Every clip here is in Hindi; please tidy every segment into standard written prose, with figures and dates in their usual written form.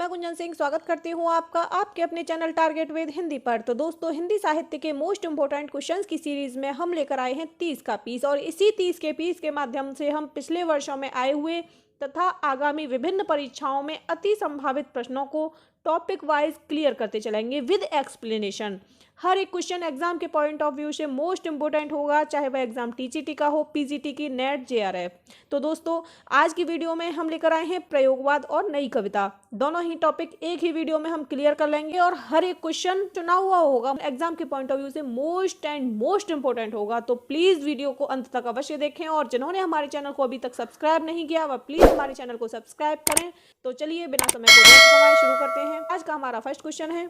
गुंजन सिंह स्वागत करती हूँ आपका आपके अपने चैनल टारगेट विद हिंदी पर। तो दोस्तों, हिंदी साहित्य के मोस्ट इंपोर्टेंट क्वेश्चंस की सीरीज में हम लेकर आए हैं 30 का पीस, और इसी 30 के पीस के माध्यम से हम पिछले वर्षों में आए हुए तथा आगामी विभिन्न परीक्षाओं में अति संभावित प्रश्नों को टॉपिक वाइज क्लियर करते चलेंगे विद एक्सप्लेनेशन। हर एक क्वेश्चन एग्जाम के पॉइंट ऑफ व्यू से मोस्ट इंपोर्टेंट होगा, चाहे वह एग्जाम टीजीटी का हो, पीजीटी की, नेट, जेआरएफ। तो दोस्तों, आज की वीडियो में हम लेकर आए हैं प्रयोगवाद और नई कविता। दोनों ही टॉपिक एक ही वीडियो में हम क्लियर कर लेंगे और हर एक क्वेश्चन चुना हुआ होगा, एग्जाम के पॉइंट ऑफ व्यू से मोस्ट इंपोर्टेंट होगा। तो प्लीज वीडियो को अंत तक अवश्य देखें, और जिन्होंने हमारे चैनल को अभी तक सब्सक्राइब नहीं किया वह प्लीज हमारे चैनल को सब्सक्राइब करें। तो चलिए बिना समय को व्यर्थ गवाए शुरू करते हैं। आज का हमारा फर्स्ट क्वेश्चन है,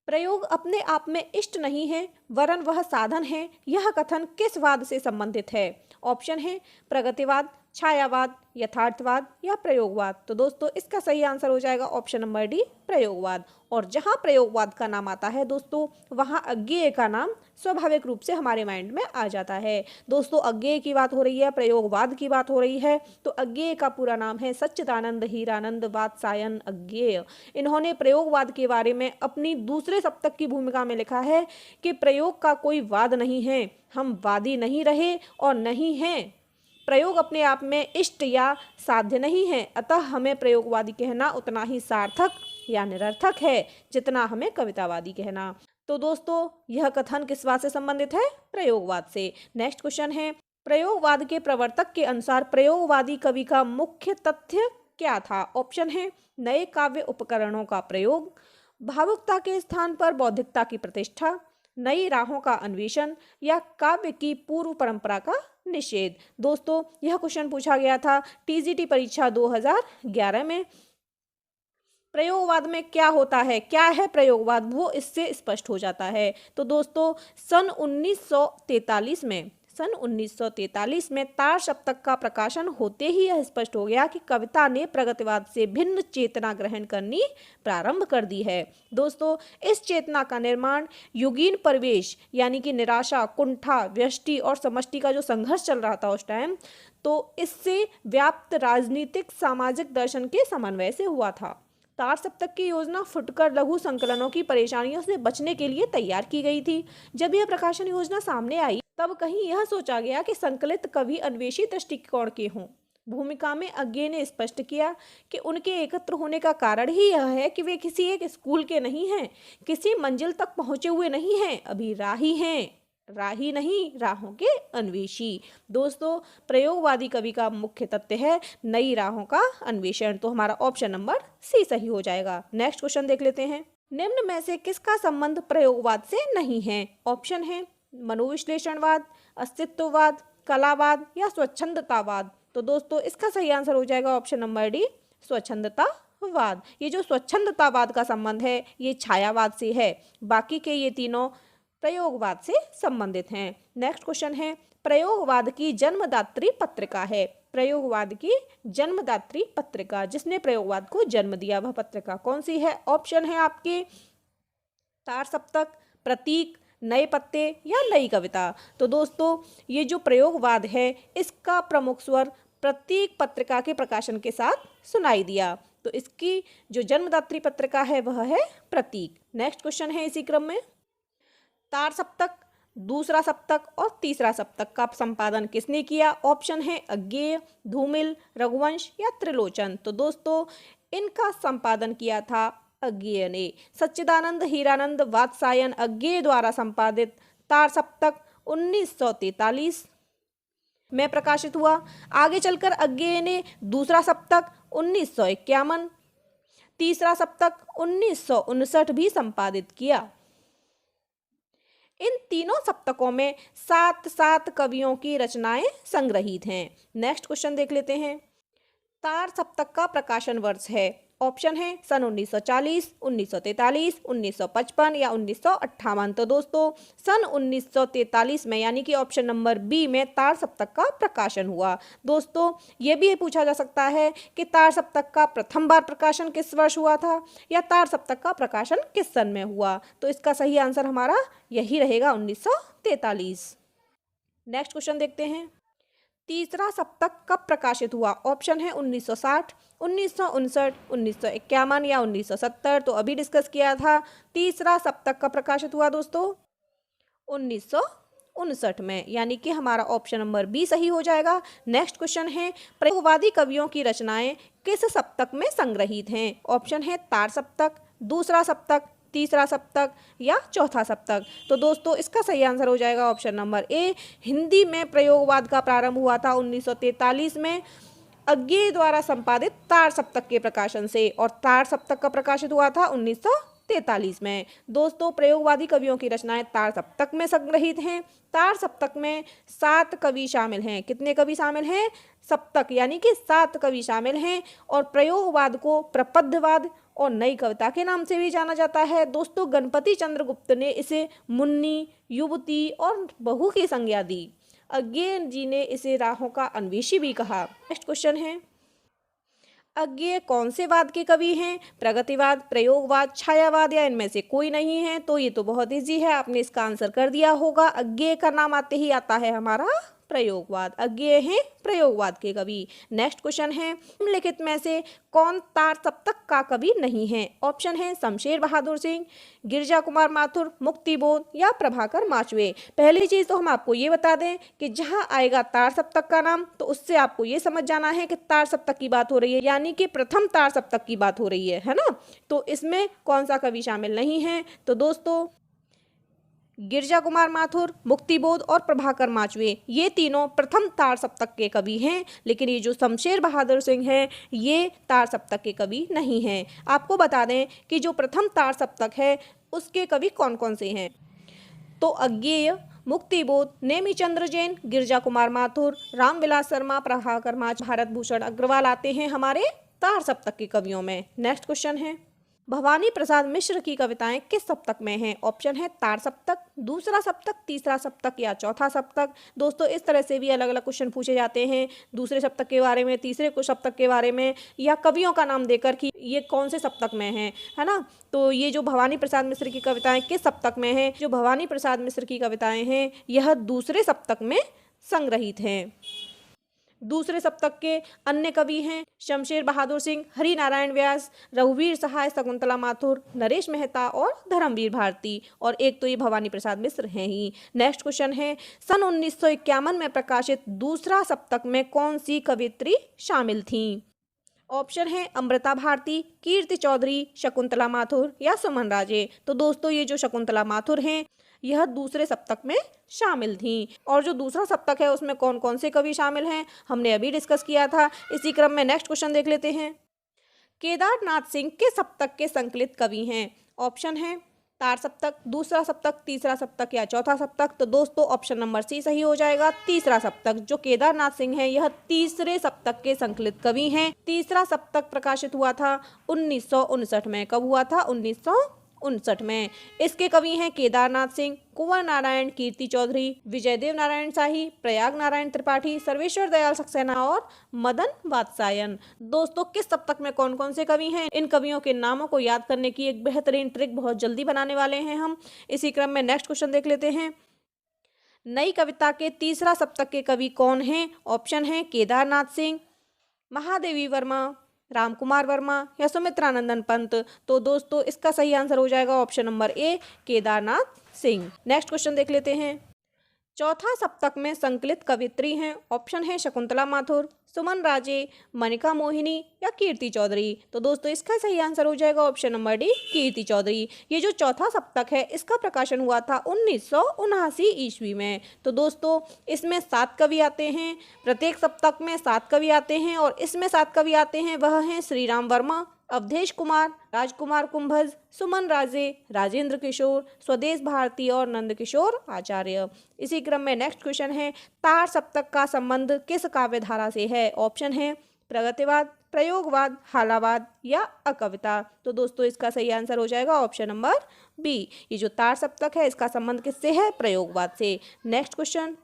प्रयोग अपने आप में इष्ट नहीं है वरन वह साधन है, यह कथन किस वाद से संबंधित है? ऑप्शन है प्रगतिवाद, छायावाद, यथार्थवाद या प्रयोगवाद। तो दोस्तों, इसका सही आंसर हो जाएगा ऑप्शन नंबर डी, प्रयोगवाद। और जहां प्रयोगवाद का नाम आता है दोस्तों, वहां अज्ञेय का नाम स्वाभाविक रूप से हमारे माइंड में आ जाता है। दोस्तों, अज्ञेय की बात हो रही है, प्रयोगवाद की बात हो रही है, तो अज्ञेय का पूरा नाम है सच्चिदानंद हीरानंद वात्सायन अज्ञेय। इन्होंने प्रयोगवाद के बारे में अपनी दूसरे सप्तक की भूमिका में लिखा है कि प्रयोग का कोई वाद नहीं है, हम वादी नहीं रहे और नहीं हैं। प्रयोग अपने आप में इष्ट या साध्य नहीं है, अतः हमें प्रयोगवादी कहना उतना ही सार्थक या निरर्थक है जितना हमें कवितावादी कहना। तो दोस्तों, यह कथन किस बात से संबंधित है? प्रयोगवाद से। नेक्स्ट क्वेश्चन है, प्रयोगवाद के प्रवर्तक के अनुसार प्रयोगवादी कवि का मुख्य तथ्य क्या था? ऑप्शन है नए काव्य उपकरणों का प्रयोग, भावुकता के स्थान पर बौद्धिकता की प्रतिष्ठा, नई राहों का अन्वेषण या काव्य की पूर्व परंपरा का निषेध। दोस्तों, यह क्वेश्चन पूछा गया था टीजीटी परीक्षा 2011 में। प्रयोगवाद में क्या होता है, क्या है प्रयोगवाद, वो इससे स्पष्ट हो जाता है। तो दोस्तों, सन 1943 में तार सप्तक का प्रकाशन होते ही यह स्पष्ट हो गया कि कविता ने प्रगतिवाद से भिन्न चेतना ग्रहण करनी प्रारंभ कर दी है। दोस्तों, इस चेतना का निर्माण युगीन परिवेश यानी कि निराशा, कुंठा, व्यष्टि और समष्टि का जो संघर्ष चल रहा था उस टाइम, तो इससे व्याप्त राजनीतिक सामाजिक दर्शन के समन्वय से हुआ था। तार सप्तक की योजना फुटकर लघु संकलनों की परेशानियों से बचने के लिए तैयार की गई थी। जब यह प्रकाशन योजना सामने आई तब कहीं यह सोचा गया कि संकलित कवि अन्वेषी दृष्टिकोण के हों। भूमिका में अज्ञेय ने स्पष्ट किया कि उनके एकत्र होने का कारण ही यह है कि वे किसी एक स्कूल के नहीं हैं, किसी मंजिल तक पहुंचे हुए नहीं हैं, अभी राही हैं, राही नहीं राहों के अन्वेषी। दोस्तों, प्रयोगवादी कवि का मुख्य तथ्य है नई राहों का अन्वेषण। तो हमारा ऑप्शन नंबर सी सही हो जाएगा। नेक्स्ट क्वेश्चन देख लेते हैं, निम्न में से किसका संबंध प्रयोगवाद से नहीं है? ऑप्शन है मनोविश्लेषणवाद, अस्तित्ववाद, कलावाद या स्वच्छंदतावाद। तो दोस्तों, इसका सही आंसर हो जाएगा ऑप्शन नंबर डी, स्वच्छंदतावाद। ये जो स्वच्छंदतावाद का संबंध है ये छायावाद से है, बाकी के ये तीनों प्रयोगवाद से संबंधित हैं। नेक्स्ट क्वेश्चन है, प्रयोगवाद की जन्मदात्री पत्रिका है। प्रयोगवाद की जन्मदात्री पत्रिका, जिसने प्रयोगवाद को जन्म दिया, वह पत्रिका कौन सी है? ऑप्शन है आपके तार सप्तक, प्रतीक, नए पत्ते या नई कविता। तो दोस्तों, ये जो प्रयोगवाद है इसका प्रमुख स्वर प्रतीक पत्रिका के प्रकाशन के साथ सुनाई दिया। तो इसकी जो जन्मदात्री पत्रिका है वह है प्रतीक। नेक्स्ट क्वेश्चन है इसी क्रम में, तार सप्तक, दूसरा सप्तक और तीसरा सप्तक का संपादन किसने किया? ऑप्शन है अज्ञेय, धूमिल, रघुवंश या त्रिलोचन। तो दोस्तों, इनका संपादन किया था अज्ञेय ने। सच्चिदानंद हीरानंद वात्सायन अज्ञेय द्वारा संपादित तार सप्तक 1943 में प्रकाशित हुआ। आगे चलकर अज्ञेय ने दूसरा सप्तक 1951, तीसरा सप्तक 1959 भी संपादित किया। इन तीनों सप्तकों में 7 कवियों की रचनाएं संग्रहित हैं। नेक्स्ट क्वेश्चन देख लेते हैं, तार सप्तक का प्रकाशन वर्ष है। ऑप्शन है सन 1940, 1943, 1955 या 1958। तो दोस्तों, सन 1943 में यानी कि ऑप्शन नंबर बी में तार सप्तक का प्रकाशन हुआ। दोस्तों, ये भी पूछा जा सकता है कि तार सप्तक का प्रथम बार प्रकाशन किस वर्ष हुआ था या तार सप्तक का प्रकाशन किस सन में हुआ। तो इसका सही आंसर हमारा यही रहेगा 1943। नेक्स्ट क्वेश्चन देखते हैं, तीसरा सप्तक कब प्रकाशित हुआ? ऑप्शन है 1960, 1959, 1951 या 1970। तो अभी डिस्कस किया था, तीसरा सप्तक कब प्रकाशित हुआ दोस्तों? 1959 में, यानी कि हमारा ऑप्शन नंबर बी सही हो जाएगा। नेक्स्ट क्वेश्चन है, प्रयोगवादी कवियों की रचनाएं किस सप्तक में संग्रहित हैं? ऑप्शन है तार सप्तक, दूसरा सप्तक, तीसरा सप्तक या चौथा सप्तक। तो दोस्तों इसका सही आंसर हो जाएगा ऑप्शन नंबर ए। हिंदी में प्रयोगवाद का प्रारंभ हुआ था 1943 में अज्ञेय द्वारा संपादित तार सप्तक के प्रकाशन से, और तार सप्तक का प्रकाशित हुआ था 1943 में। दोस्तों प्रयोगवादी कवियों की रचनाएं तार सप्तक में संग्रहित हैं। तार सप्तक में 7 कवि शामिल हैं। कितने कवि शामिल हैं? सप्तक यानी कि 7 कवि शामिल हैं। और प्रयोगवाद को प्रपद्धवाद और नई कविता के नाम से भी जाना जाता है। दोस्तों गणपति चंद्र गुप्त ने इसे मुन्नी, युवती और बहू की संज्ञा दी। अज्ञेय जी ने इसे राहों का अन्वेषी भी कहा। नेक्स्ट क्वेश्चन है, अज्ञेय कौन से वाद के कवि हैं? प्रगतिवाद, प्रयोगवाद, छायावाद या इनमें से कोई नहीं है? तो ये तो बहुत इजी है, आपने इसका आंसर कर दिया होगा। अज्ञेय का नाम आते ही आता है हमारा प्रयोगवाद। अज्ञेय हैं प्रयोगवाद के कवि। नेक्स्ट क्वेश्चन है, निम्नलिखित में से कौन तार सप्तक का कवि नहीं है? ऑप्शन है शमशेर बहादुर सिंह, गिरजा कुमार माथुर, मुक्तिबोध या प्रभाकर माचवे। पहली चीज तो हम आपको ये बता दें कि जहां आएगा तार सप्तक का नाम तो उससे आपको ये समझ जाना है कि तार सप्तक की बात हो रही है, यानी कि प्रथम तार सप्तक की बात हो रही है ना। तो इसमें कौन सा कवि शामिल नहीं है? तो दोस्तों गिरजा कुमार माथुर, मुक्तिबोध और प्रभाकर माचवे, ये तीनों प्रथम तार सप्तक के कवि हैं। लेकिन ये जो शमशेर बहादुर सिंह हैं ये तार सप्तक के कवि नहीं हैं। आपको बता दें कि जो प्रथम तार सप्तक है उसके कवि कौन कौन से हैं? तो अज्ञेय, मुक्तिबोध, नेमिचंद्र जैन, गिरजा कुमार माथुर, रामविलास शर्मा, प्रभाकर माच, भारत भूषण अग्रवाल आते हैं हमारे तार सप्तक के कवियों में। नेक्स्ट क्वेश्चन है, भवानी प्रसाद मिश्र की कविताएं किस सप्तक में हैं? ऑप्शन है तार सप्तक, दूसरा सप्तक, तीसरा सप्तक या चौथा सप्तक। दोस्तों इस तरह से भी अलग अलग क्वेश्चन पूछे जाते हैं, दूसरे सप्तक के बारे में, तीसरे सप्तक के बारे में, या कवियों का नाम देकर कि ये कौन से सप्तक में है ना। तो ये जो भवानी प्रसाद मिश्र की कविताएं किस सप्तक में हैं? जो भवानी प्रसाद मिश्र की कविताएं हैं यह दूसरे सप्तक में संग्रहित हैं। दूसरे सप्तक के अन्य कवि हैं शमशेर बहादुर सिंह, हरि नारायण व्यास, रघुवीर सहाय, शकुंतला माथुर, नरेश मेहता और धर्मवीर भारती, और एक तो ये भवानी प्रसाद मिश्र हैं ही। नेक्स्ट क्वेश्चन है, सन 1951 में प्रकाशित दूसरा सप्तक में कौन सी कवियत्री शामिल थीं? ऑप्शन है अमृता भारती, कीर्ति चौधरी, शकुंतला माथुर या सुमन राजे। तो दोस्तों ये जो शकुंतला माथुर हैं यह दूसरे सप्तक में शामिल थीं। और जो दूसरा सप्तक है उसमें कौन कौन से कवि शामिल हैं हमने अभी डिस्कस किया था। इसी क्रम में नेक्स्ट क्वेश्चन देख लेते हैं, केदारनाथ सिंह के सप्तक के संकलित कवि हैं? ऑप्शन है तार सप्तक, दूसरा सप्तक, तीसरा सप्तक या चौथा सप्तक। तो दोस्तों ऑप्शन नंबर सी सही हो जाएगा, तीसरा सप्तक। जो केदारनाथ सिंह है यह तीसरे सप्तक के संकलित कवि हैं। तीसरा सप्तक प्रकाशित हुआ था 1959 में। कब हुआ था? 1959 में। इसके कवि हैं केदारनाथ सिंह, कुंवर नारायण, कीर्ति चौधरी, विजयदेव नारायण शाही, प्रयाग नारायण त्रिपाठी, सर्वेश्वर दयाल सक्सेना और मदन वात्सायन। दोस्तों किस सप्तक में कौन कौन से कवि हैं, इन कवियों के नामों को याद करने की एक बेहतरीन ट्रिक बहुत जल्दी बनाने वाले हैं हम। इसी क्रम में नेक्स्ट क्वेश्चन देख लेते हैं, नई कविता के तीसरा सप्तक के कवि कौन हैं? ऑप्शन है केदारनाथ सिंह, महादेवी वर्मा, रामकुमार वर्मा या सुमित्रानंदन पंत। तो दोस्तों इसका सही आंसर हो जाएगा option number A, Kedarnath Singh. Next question देख लेते हैं, चौथा सप्तक में संकलित कवित्री हैं? ऑप्शन है शकुंतला माथुर, सुमन राजे, मनिका मोहिनी या कीर्ति चौधरी। तो दोस्तों इसका सही आंसर हो जाएगा option number D, Kirti Chaudhary. ये जो चौथा सप्तक है इसका प्रकाशन हुआ था 1979 ईस्वी में। तो दोस्तों इसमें 7 कवि आते हैं, प्रत्येक सप्तक में 7 कवि आते हैं, और इसमें 7 कवि आते हैं वह हैं श्री राम वर्मा, अवधेश कुमार, राजकुमार कुंभज, सुमन राजे, राजेंद्र किशोर, स्वदेश भारती और नंद किशोर आचार्य। इसी क्रम में नेक्स्ट क्वेश्चन है, तार सप्तक का संबंध किस काव्य धारा से है? ऑप्शन है प्रगतिवाद, प्रयोगवाद, हालावाद या अकविता। तो दोस्तों इसका सही आंसर हो जाएगा ऑप्शन नंबर बी। ये जो तार सप्तक है इसका संबंध किससे है? प्रयोगवाद से। नेक्स्ट क्वेश्चन,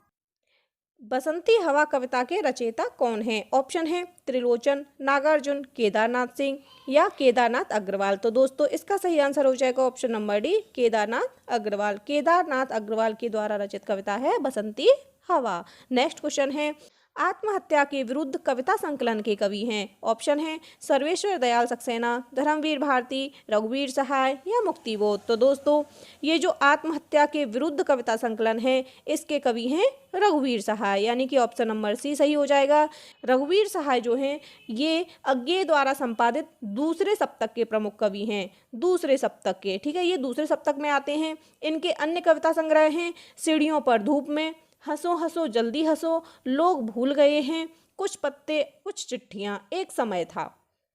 बसंती हवा कविता के रचयिता कौन हैं? ऑप्शन है त्रिलोचन, नागार्जुन, केदारनाथ सिंह या केदारनाथ अग्रवाल। तो दोस्तों इसका सही आंसर हो जाएगा option number D, Kedarnath Agrawal. Kedarnath Agrawal के द्वारा रचित कविता है बसंती हवा। नेक्स्ट क्वेश्चन है, आत्महत्या के विरुद्ध कविता संकलन के कवि हैं? ऑप्शन है सर्वेश्वर दयाल सक्सेना, धर्मवीर भारती, रघुवीर सहाय या मुक्तिबोध। तो दोस्तों ये जो आत्महत्या के विरुद्ध कविता संकलन है इसके कवि हैं रघुवीर सहाय, यानी कि ऑप्शन नंबर सी सही हो जाएगा। रघुवीर सहाय जो हैं ये अज्ञे द्वारा संपादित दूसरे सप्तक के प्रमुख कवि हैं, दूसरे सप्तक के, ठीक है, ये दूसरे सप्तक में आते हैं। इनके अन्य कविता संग्रह हैं सीढ़ियों पर धूप में, हंसो हंसो जल्दी हंसो, लोग भूल गए हैं, कुछ पत्ते कुछ चिट्ठियां, एक समय था।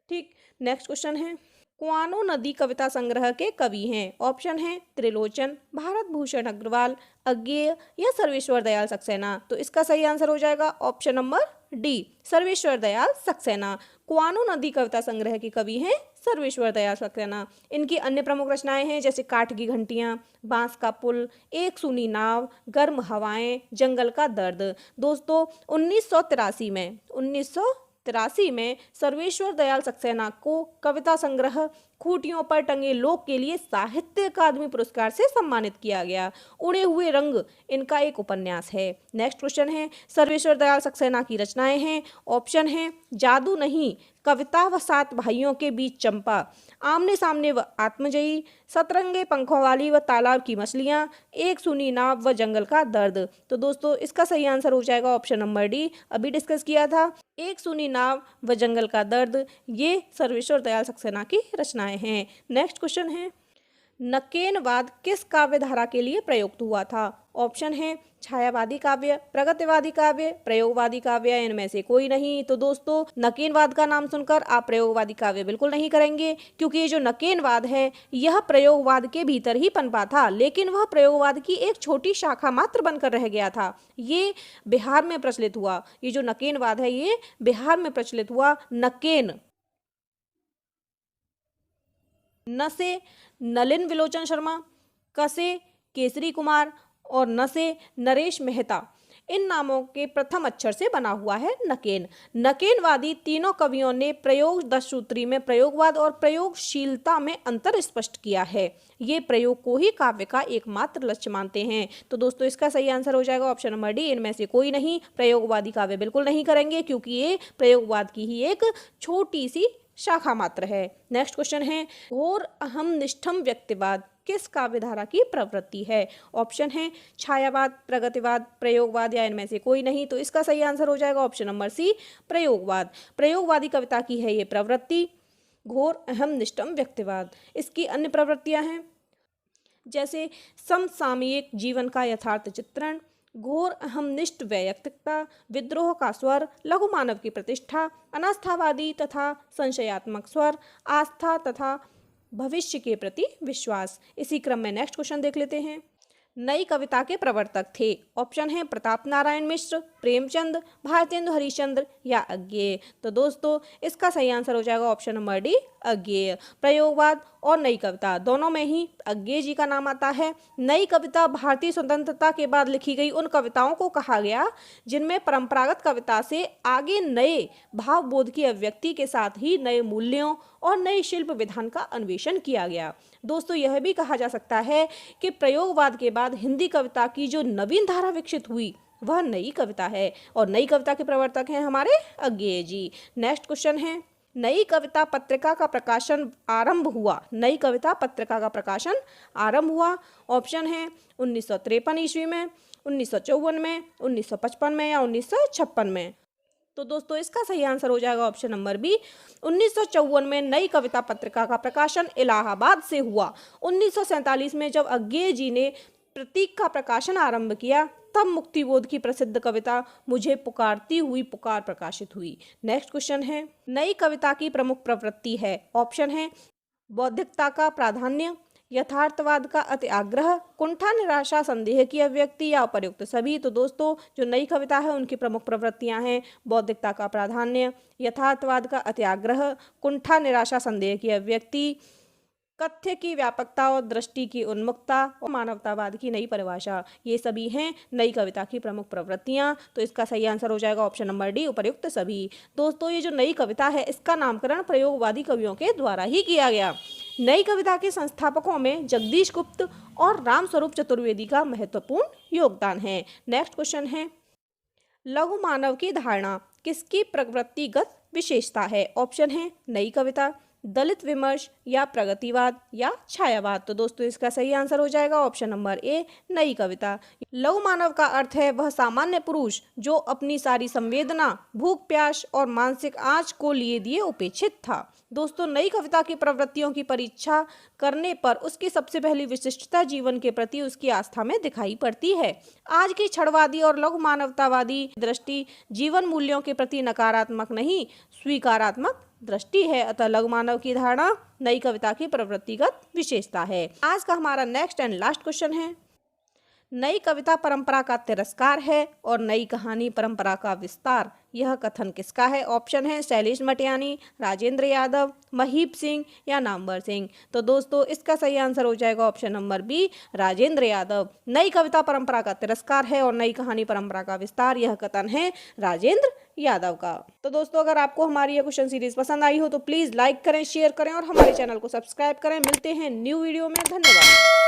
ठीक, नेक्स्ट क्वेश्चन है कुआनो नदी कविता संग्रह के कवि हैं? ऑप्शन है त्रिलोचन, भारत भूषण अग्रवाल, अज्ञेय या सर्वेश्वर दयाल सक्सेना। तो इसका सही आंसर हो जाएगा option number D, Sarveshwar Dayal Saxena. Kuano नदी कविता संग्रह के कवि हैं सर्वेश्वर दयाल सक्सेना। इनकी अन्य प्रमुख रचनाएं हैं जैसे काठ की घंटियां, बांस का पुल, एक सूनी नाव, गर्म हवाएं, जंगल का दर्द। दोस्तों 1983 में सर्वेश्वर दयाल सक्सेना को कविता संग्रह खूंटियों पर टंगे लोक के लिए साहित्य अकादमी पुरस्कार से सम्मानित किया गया। उड़े हुए रंग इनका एक उपन्यास है। नेक्स्ट क्वेश्चन है सर्वेश्वर दयाल सक्सेना की रचनाएं हैं। ऑप्शन है जादू नहीं, कविता व सात भाइयों के बीच चंपा, आमने सामने व आत्मजयी, सतरंगे पंखों वाली व तालाब की मछलियां, एक सुनी नाव व जंगल का दर्द। तो दोस्तों इसका सही आंसर हो जाएगा ऑप्शन नंबर डी, अभी डिस्कस किया था, एक सुनी नाव व जंगल का दर्द, ये सर्वेश्वर दयाल सक्सेना की रचनाएं हैं। नेक्स्ट क्वेश्चन है नकेनवाद किस काव्य धारा के लिए प्रयुक्त हुआ था? ऑप्शन है छायावादी काव्य, प्रगतिवादी काव्य, प्रयोगवादी काव्य, इनमें से कोई नहीं। तो दोस्तों नकेनवाद का नाम सुनकर आप प्रयोगवादी काव्य बिल्कुल नहीं करेंगे, क्योंकि ये जो नकेनवाद है यह प्रयोगवाद के भीतर ही पनपा था, लेकिन वह प्रयोगवाद की एक छोटी शाखा मात्र बनकर रह गया था। ये बिहार में प्रचलित हुआ, ये जो नकेनवाद है ये बिहार में प्रचलित हुआ। नकेन न से नलिन विलोचन शर्मा, क से केसरी कुमार और न से नरेश मेहता, इन नामों के प्रथम अक्षर से बना हुआ है नकेन। नकेनवादी तीनों कवियों ने प्रयोग 10 सूत्री में प्रयोगवाद और प्रयोगशीलता में अंतर स्पष्ट किया है। ये प्रयोग को ही काव्य का एकमात्र लक्ष्य मानते हैं। तो दोस्तों इसका सही आंसर हो जाएगा ऑप्शन नंबर डी, इनमें से कोई नहीं। प्रयोगवादी काव्य बिल्कुल नहीं करेंगे, क्योंकि ये प्रयोगवाद की ही एक छोटी सी शाखा मात्र है। नेक्स्ट क्वेश्चन है घोर अहम निष्ठम व्यक्तिवाद किस काव्य धारा की प्रवृत्ति है? ऑप्शन है छायावाद, प्रगतिवाद, प्रयोगवाद या इनमें से कोई नहीं। तो इसका सही आंसर हो जाएगा ऑप्शन नंबर सी, प्रयोगवाद। प्रयोगवादी कविता की है ये प्रवृत्ति घोर अहम निष्ठम व्यक्तिवाद। इसकी अन्य प्रवृत्तियां हैं जैसे समसामयिक जीवन का यथार्थ चित्रण, घोर अहमनिष्ठ वैयक्तिकता, विद्रोह का स्वर, लघु मानव की प्रतिष्ठा, अनास्थावादी तथा संशयात्मक स्वर, आस्था तथा भविष्य के प्रति विश्वास। इसी क्रम में नेक्स्ट क्वेश्चन देख लेते हैं नई कविता के प्रवर्तक थे। ऑप्शन है प्रताप नारायण मिश्र, प्रेमचंद, भारतेंदु हरिश्चंद्र या अज्ञेय। तो दोस्तों इसका सही आंसर हो जाएगा ऑप्शन नंबर डी, अज्ञेय। प्रयोगवाद और नई कविता दोनों में ही अज्ञेय जी का नाम आता है। नई कविता भारतीय स्वतंत्रता के बाद लिखी गई उन कविताओं को कहा गया जिनमें परंपरागत कविता से आगे नए भावबोध की अभिव्यक्ति के साथ ही नए मूल्यों और नए शिल्प विधान का अन्वेषण किया गया। दोस्तों यह भी कहा जा सकता है कि प्रयोगवाद के बाद हिंदी कविता की जो नवीन धारा विकसित हुई वह नई कविता है, और नई कविता के प्रवर्तक हैं हमारे अज्ञेय जी। नेक्स्ट क्वेश्चन है नई कविता पत्रिका का प्रकाशन आरंभ हुआ। नई कविता पत्रिका का प्रकाशन आरंभ हुआ। ऑप्शन है 1953 ईस्वी में, 1954 में, 1955 में या 1956 में। तो दोस्तों इसका सही आंसर हो जाएगा ऑप्शन नंबर बी, 1954 में नई कविता पत्रिका का प्रकाशन इलाहाबाद से हुआ। 1947 में जब अज्ञेय जी ने प्रतीक का प्रकाशन आरंभ किया तब मुक्तिबोध की प्रसिद्ध कविता मुझे पुकारती हुई पुकार प्रकाशित हुई। नेक्स्ट क्वेश्चन है नई कविता की प्रमुख प्रवृत्ति है। ऑप्शन है बौद्धिकता का प्राधान्य, यथार्थवाद का अति आग्रह, कुंठा निराशा संदेह की अभिव्यक्ति या उपर्युक्त सभी। तो दोस्तों जो नई कविता है उनकी प्रमुख प्रवृत्तियां हैं बौद्धिकता का प्राधान्य, यथार्थवाद का अति आग्रह, कुंठा निराशा संदेह की अभिव्यक्ति, कथ्य की व्यापकता और दृष्टि की उन्मुक्ता और मानवतावाद की नई परिभाषा। ये सभी हैं नई कविता की प्रमुख प्रवृत्तियां। तो इसका सही आंसर हो जाएगा ऑप्शन नंबर डी, उपर्युक्त सभी। दोस्तों ये जो नई कविता है इसका नामकरण प्रयोगवादी कवियों के द्वारा ही किया गया। नई कविता के संस्थापकों में जगदीश गुप्त और रामस्वरूप चतुर्वेदी का महत्वपूर्ण योगदान है। नेक्स्ट क्वेश्चन है लघु मानव की धारणा किसकी प्रवृत्तिगत विशेषता है? ऑप्शन है नई कविता, दलित विमर्श या प्रगतिवाद या छायावाद। तो दोस्तों इसका सही आंसर हो जाएगा ऑप्शन नंबर ए, नई कविता। लघु मानव का अर्थ है वह सामान्य पुरुष जो अपनी सारी संवेदना, भूख प्यास और मानसिक आँच को लिए दिए उपेक्षित था। दोस्तों नई कविता की प्रवृत्तियों की परीक्षा करने पर उसकी सबसे पहली विशिष्टता जीवन के प्रति उसकी आस्था में दिखाई पड़ती है। आज की क्षणवादी और लघु मानवतावादी दृष्टि जीवन मूल्यों के प्रति नकारात्मक नहीं, स्वीकारात्मक दृष्टि है। अतः लघु मानव की धारणा नई कविता की प्रवृत्तिगत विशेषता है। आज का हमारा नेक्स्ट एंड लास्ट क्वेश्चन है, नई कविता परंपरा का तिरस्कार है और नई कहानी परंपरा का विस्तार, यह कथन किसका है? ऑप्शन है शैलेश मटियानी, राजेंद्र यादव, महीप सिंह या नामवर सिंह। तो दोस्तों इसका सही आंसर हो जाएगा option number B, Rajendra Yadav. नई कविता परंपरा का तिरस्कार है और नई कहानी परंपरा का विस्तार, यह कथन है राजेंद्र यादव का। तो दोस्तों अगर आपको हमारी यह क्वेश्चन सीरीज पसंद आई हो तो प्लीज़ लाइक करें, शेयर करें और हमारे चैनल को सब्सक्राइब करें। मिलते हैं न्यू वीडियो में, धन्यवाद।